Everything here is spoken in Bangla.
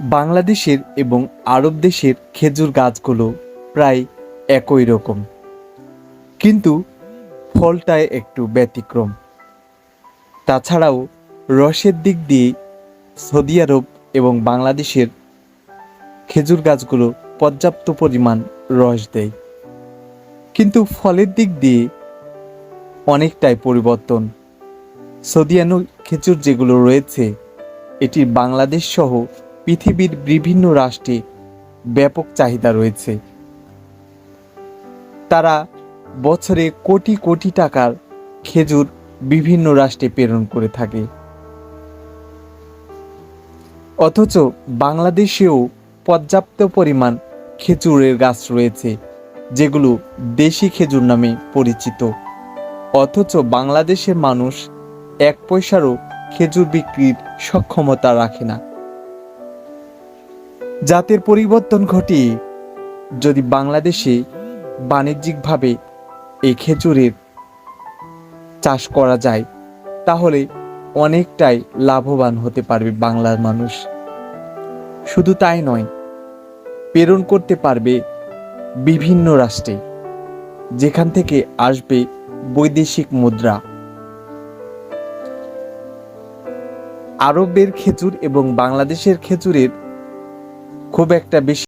বাংলাদেশের এবং আরব দেশের খেজুর গাছগুলো প্রায় একই রকম, কিন্তু ফলটায় একটু ব্যতিক্রম। তাছাড়াও রসের দিক দিয়ে সৌদি আরব এবং বাংলাদেশের খেজুর গাছগুলো পর্যাপ্ত পরিমাণ রস দেয়, কিন্তু ফলের দিক দিয়ে অনেকটাই পরিবর্তন। সৌদিয়ানো খেজুর যেগুলো রয়েছে, এটি বাংলাদেশ সহ পৃথিবীর বিভিন্ন রাষ্ট্রে ব্যাপক চাহিদা রয়েছে। তারা বছরে কোটি কোটি টাকার খেজুর বিভিন্ন রাষ্ট্রে প্রেরণ করে থাকে। অথচ বাংলাদেশেও পর্যাপ্ত পরিমাণ খেজুরের গাছ রয়েছে, যেগুলো দেশি খেজুর নামে পরিচিত। অথচ বাংলাদেশের মানুষ এক পয়সারও খেজুর বিক্রির সক্ষমতা রাখে না। জাতের পরিবর্তন ঘটিয়ে যদি বাংলাদেশে বাণিজ্যিকভাবে এই খেজুরের চাষ করা যায়, তাহলে অনেকটাই লাভবান হতে পারবে বাংলার মানুষ। শুধু তাই নয়, প্রেরণ করতে পারবে বিভিন্ন রাষ্ট্রে, যেখান থেকে আসবে বৈদেশিক মুদ্রা। আরবের খেজুর এবং বাংলাদেশের খেজুরের খুব একটা বেশি